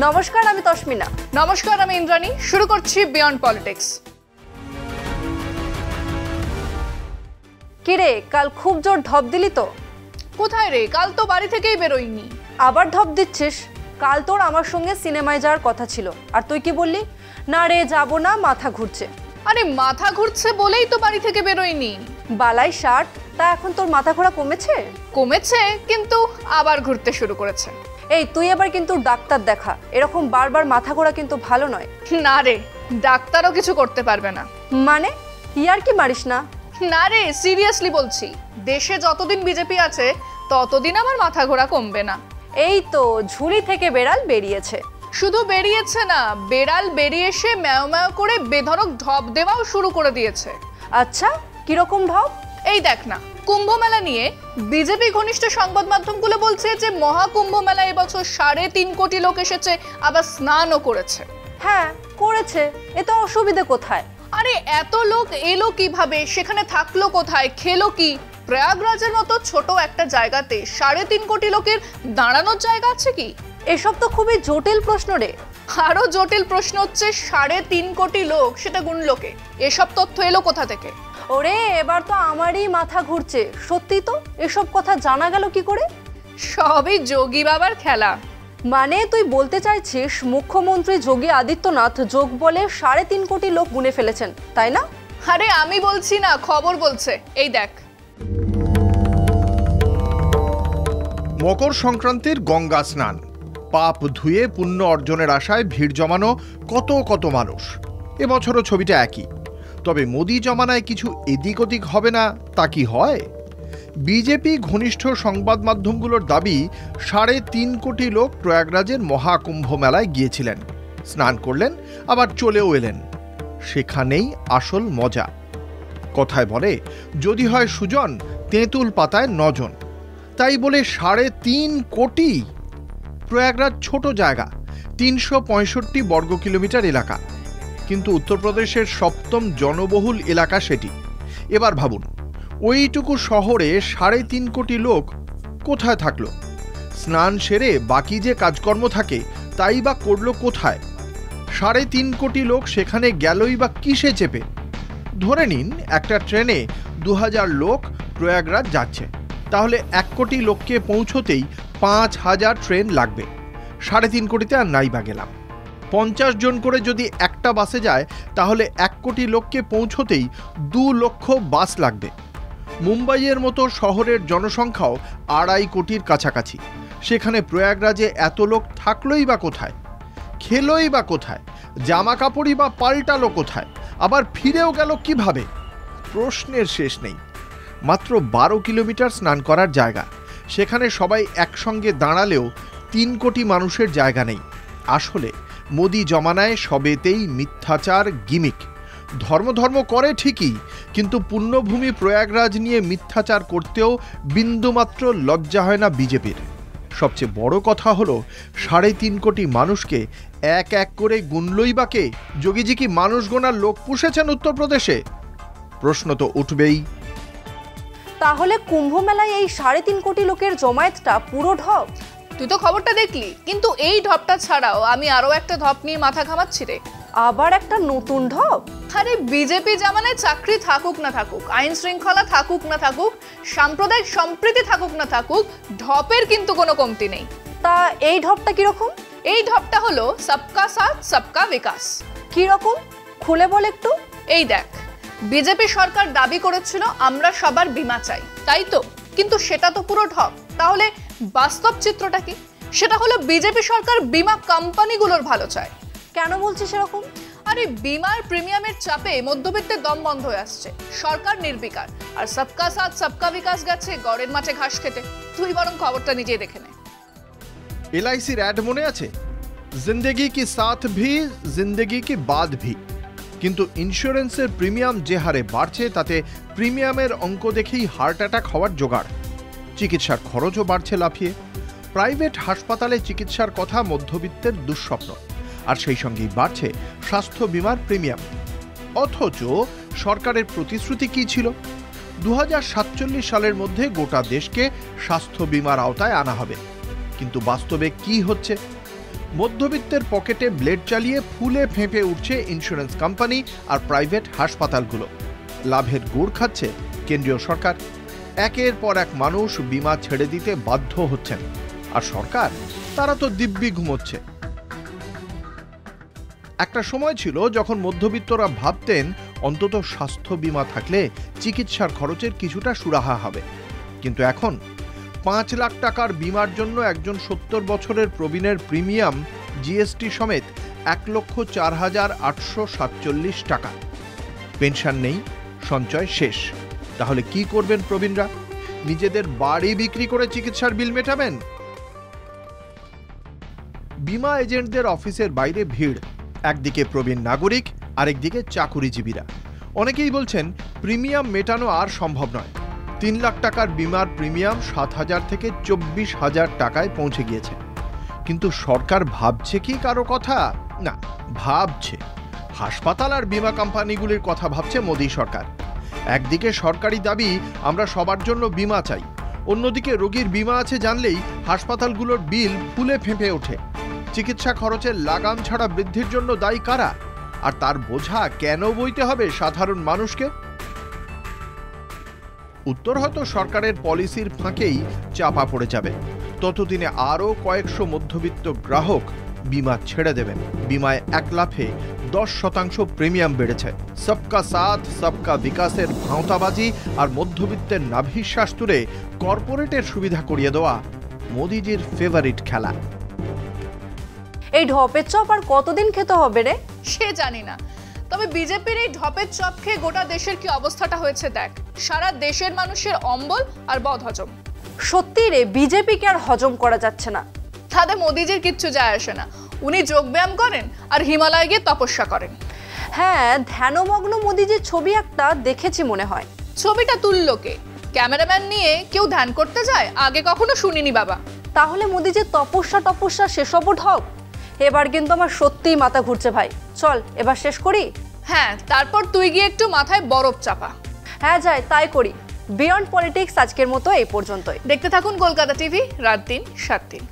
নমস্কার, আমি তস্মিনা। নমস্কার, আমি ইন্দ্রাণী। শুরু করছি বিয়ন্ড পলিটিক্স। কিরে, কাল খুব জোর ঢপ দিলি তো? কোথায় রে? কাল তো বাড়ি থেকেই বেরোইনি। আবার ঢপ দিচ্ছিস? কাল তোর আমার সঙ্গে সিনেমায় যাওয়ার কথা ছিল, আর তুই কি বললি? না রে, যাবো না, মাথা ঘুরছে। আরে মাথা ঘুরছে বলেই তো বাড়ি থেকে বেরোইনি। বালাই ষাট, তা এখন তোর মাথা ঘোরা কমেছে? কমেছে, কিন্তু আবার ঘুরতে শুরু করেছে। এই তুই এবার কিন্তু ডাক্তার দেখা, এরকম বারবার মাথা ঘোরা কিন্তু ভালো নয়। না রে, ডাক্তারও কিছু করতে পারবে না। মানে ইয়ার কি মারিস না? না রে, সিরিয়াসলি বলছি, দেশে যতদিন বিজেপি আছে ততদিন আমার মাথা ঘোরা কমবে না। এই তো ঝুলি থেকে বেড়াল বেরিয়েছে। শুধু বেরিয়েছে না, বেড়াল বেরিয়ে এসে ম্যাও ম্যাও করে বেধড়ক ঢপ দেওয়াও শুরু করে দিয়েছে। আচ্ছা, কিরকম ঢপ? এই দেখ না, কুম্ভ মেলা নিয়ে বিজেপি ঘনিষ্ঠ সংবাদ মাধ্যমগুলো বলছে যে মহাকুম্ভ মেলা এবছর 3.5 কোটি লোক এসেছে, আবার স্নানও করেছে। হ্যাঁ করেছে, এতে অসুবিধে কোথায়? আরে এত লোক এলো কিভাবে, সেখানে থাকলো কোথায়, খেলো কি? প্রয়াগরাজের মতো ছোট একটা জায়গাতে 3.5 কোটি লোকের দাঁড়ানোর জায়গা আছে কি? এসব তো খুবই জটিল প্রশ্ন রে। আরো জটিল প্রশ্ন হচ্ছে 3.5 কোটি লোক, সেটা গুণলোকে এসব তথ্য এলো কোথা থেকে? ওরে, এবার তো আমারই মাথা ঘুরছে। সত্যি তো, এসব কথা জানা গেল কি করে? সবই যোগী বাবার খেলা। মানে তুই বলতে চাইছিস মুখ্যমন্ত্রী যোগী আদিত্যনাথ যোগ বলে 3.5 কোটি লোক গুনে ফেলেছেন, তাই না? আরে আমি বলছি না, খবর বলছে। এই দেখ, মকর সংক্রান্তির গঙ্গা স্নান, পাপ ধুয়ে পুণ্য অর্জনের আশায় ভিড় জমানো কত কত মানুষ। এবছরও ছবিটা একই। তবে মোদি জমানায় কিছু এদিক ওদিক হবে না তা কি হয়? বিজেপি ঘনিষ্ঠ সংবাদ মাধ্যমগুলোর দাবি 3.5 কোটি লোক প্রয়াগরাজের মহাকুম্ভ মেলায় গিয়েছিলেন, স্নান করলেন, আবার চলেও এলেন। সেখানেই আসল মজা। কথায় বলে, যদি হয় সুজন, তেঁতুল পাতায় 9 জন। তাই বলে 3.5 কোটি? প্রয়াগরাজ ছোট জায়গা, 365 বর্গ কিলোমিটার এলাকা, কিন্তু উত্তরপ্রদেশের 7ম জনবহুল এলাকা সেটি। এবার ভাবুন, ওইটুকু শহরে 3.5 কোটি লোক কোথায় থাকলো? স্নান সেরে বাকি যে কাজকর্ম থাকে তাই বা করলো কোথায়? 3.5 কোটি লোক সেখানে গেলই বা কিসে চেপে? ধরে নিন একটা ট্রেনে 2000 লোক প্রয়াগরাজ যাচ্ছে, তাহলে 1 কোটি লোককে পৌঁছতেই 5000 ট্রেন লাগবে। 3.5 কোটিতে আর নাই বা গেলাম। 50 জন করে যদি একটা বাসে যায়, তাহলে 1 কোটি লোককে পৌঁছতেই 2 লক্ষ বাস লাগবে। মুম্বাইয়ের মতো শহরের জনসংখ্যাও 2.5 কোটির কাছাকাছি। সেখানে প্রয়াগরাজে এত লোক থাকলোই বা কোথায়? খেলোই বা কোথায়? জামা কাপড়ই বা পাল্টালো কোথায়? আবার ফিরেও গেল কিভাবে? প্রশ্নের শেষ নেই। মাত্র 12 কিলোমিটার স্নান করার জায়গা, সেখানে সবাই একসঙ্গে দাঁড়ালেও 3 কোটি মানুষের জায়গা নেই। আসলে মোদি জমানায় সবেতেই মিথ্যাচার, গিমিক। ধর্ম করে ঠিকই, কিন্তু পুণ্যভূমি প্রয়াগরাজ নিয়ে মিথ্যাচার করতেও বিন্দুমাত্র লজ্জা হয় না বিজেপির। সবচেয়ে বড় কথা হলো, 3.5 কোটি মানুষকে এক এক করে গুনলই বা কে? যোগীজি কি মানুষ গোনার লোক পুষেছেন উত্তরপ্রদেশে? প্রশ্ন তো উঠবেই। তাহলে কুম্ভ মেলায় এই 3.5 কোটি লোকের জমায়েতটা পুরো ঢপ? তুই তো খবরটা দেখলি, কিন্তু এই ঢপটা ছাড়াও আমি আরো একটা ঢপ নিয়ে মাথা ঘামাচ্ছি রে। আবার একটা নতুন ঢপ? আরে বিজেপি জামানায় চাকরি থাকুক না থাকুক, আইন শৃঙ্খলা থাকুক না থাকুক, সাম্প্রদায়িক সম্প্রীতি থাকুক না থাকুক, ঢপের কিন্তু কোনো কমতি নেই। তা এই ঢপটা কিরকম? এই ঢপটা হলো সবকা সাথ সবকা বিকাশ। কিরকম খুলে বল একটু। এই দেখ, বিজেপি সরকার দাবি করেছিল আমরা সবার বীমা চাই, তাই তো? কিন্তু সেটা তো পুরো ঢপ। তাহলে বাস্তব চিত্রটা কি? সেটা হলো বিজেপি সরকার বীমা কোম্পানিগুলোর ভালো চায়। কেন বলছিস এরকম? আরে বিমার প্রিমিয়ামের চাপে মধ্যবিত্তের দম বন্ধ হয়ে আসছে, সরকার নির্বিকার, আর সবকা সাথ সবকা বিকাশ গেছে গড়ের মাঠে ঘাস খেতে। তুই বরং খবরটা নিজে দেখে নে। LICর অ্যাড মনে আছে? জিন্দেগি কি সাথ ভি, জিন্দেগি কি বাদ ভি। কিন্তু ইন্স্যুরেন্সের প্রিমিয়াম যে হারে বাড়ছে, তাতে প্রিমিয়ামের অঙ্ক দেখেই হার্ট অ্যাটাক হওয়ার জোগাড়। চিকিৎসার খরচও বাড়ছে লাফিয়ে। প্রাইভেট হাসপাতালে চিকিৎসার কথা মধ্যবিত্তের দুঃস্বপ্ন, আর সেই সঙ্গেই বাড়ছে স্বাস্থ্য বিমার প্রিমিয়াম। অথচ সরকারের প্রতিশ্রুতি কি ছিল? 2047 সালের মধ্যে গোটা দেশকে স্বাস্থ্য বিমার আওতায় আনা হবে। কিন্তু বাস্তবে কি হচ্ছে? মধ্যবিত্তের পকেটে ব্লেড চালিয়ে ফুলে ফেঁপে উঠছে ইন্স্যুরেন্স কোম্পানি আর প্রাইভেট হাসপাতালগুলো। লাভের গুড় খাচ্ছে কেন্দ্রীয় সরকার। একের পর এক মানুষ বীমা ছেড়ে দিতে বাধ্য হচ্ছেন, আর সরকার তারা তো দিব্যি ঘুমোচ্ছে। একটা সময় ছিল যখন মধ্যবিত্তরা ভাবতেন অন্তত স্বাস্থ্য বীমা থাকলে চিকিৎসার খরচের কিছুটা সুরাহা হবে, কিন্তু এখন 5 লাখ টাকার বীমার জন্য একজন 70 বছরের প্রবীণের প্রিমিয়াম জিএসটি সমেত 1,04,847 টাকা। পেনশন নেই, সঞ্চয় শেষ। তাহলে কি করবেন প্রবীণরা? নিজেদের বাড়ি বিক্রি করে চিকিৎসার বিল মেটাবেন? বীমা এজেন্টদের অফিসের বাইরে ভিড়, একদিকে প্রবীণ নাগরিক, আরেকদিকে চাকুরিজীবীরা। অনেকেই বলছেন প্রিমিয়াম মেটানো আর সম্ভব নয়। 3 লাখ টাকার বীমার প্রিমিয়াম 7,000 থেকে 24,000 টাকায় পৌঁছে গিয়েছে। কিন্তু সরকার ভাবছে কি কারো কথা? না, ভাবছে। হাসপাতাল আর বীমা কোম্পানিগুলির কথা ভাবছে মোদী সরকার। একদিকে সরকারি দাবি আমরা সবার জন্য বীমা চাই, অন্যদিকে রোগীর বীমা আছে জানলেই হাসপাতালগুলোর বিল ফুলে ফেঁপে ওঠে। চিকিৎসা খরচের লাগাম ছাড়া বৃদ্ধির জন্য দায়ী কারা? আর তার বোঝা কেন বইতে হবে সাধারণ মানুষকে? উত্তর হয়তো সরকারের পলিসির ফাঁকেই চাপা পড়ে যাবে। ততদিনে আরও কয়েকশো মধ্যবিত্ত গ্রাহক বীমা ছেড়ে দেবেন। বীমায় 1 লাফে 10% প্রিমিয়াম বেড়েছে। সবকা সাথ সবকা বিকাশের ভাঁওতাবাজি আর মধ্যবিত্তের নাভিশ্বাস তুলে কর্পোরেটের সুবিধা করিয়ে দেওয়া মোদিজির ফেভারিট খেলা। এই ঢপের চপ আর কতদিন খেতে হবে রে? সে জানি না, তবে বিজেপির এই ঢপের চপ খেয়ে গোটা দেশের কি অবস্থাটা হয়েছে দেখ। সারা দেশের মানুষের অম্বল আর বদহজম। সত্যি রে, বিজেপিকে আর হজম করা যাচ্ছে না। তাতে মোদিজির কিচ্ছু যায় আসে না। উনি যোগব্যায়াম করেন আর হিমালয়ে গিয়ে তপস্যা করেন। হ্যাঁ, ধ্যানমগ্ন মোদিজির ছবি একটা দেখেছি মনে হয়। ছবিটা তুললো কে? ক্যামেরাম্যান নিয়ে কেউ ধ্যান করতে যায়? আগে কখনো শুনিনি বাবা। তাহলে মোদিজির তপস্যা সেসবও ঢপ? এবার কিন্তু আমার সত্যিই মাথা ঘুরছে ভাই। চল এবার শেষ করি। হ্যাঁ, তারপর তুই গিয়ে একটু মাথায় বরফ চাপা। হ্যাঁ যাই, তাই করি। বিয়ন্ড পলিটিক্স আজকের মতো এই পর্যন্তই। দেখতে থাকুন কলকাতা টিভি, রাত 3, 7 দিন।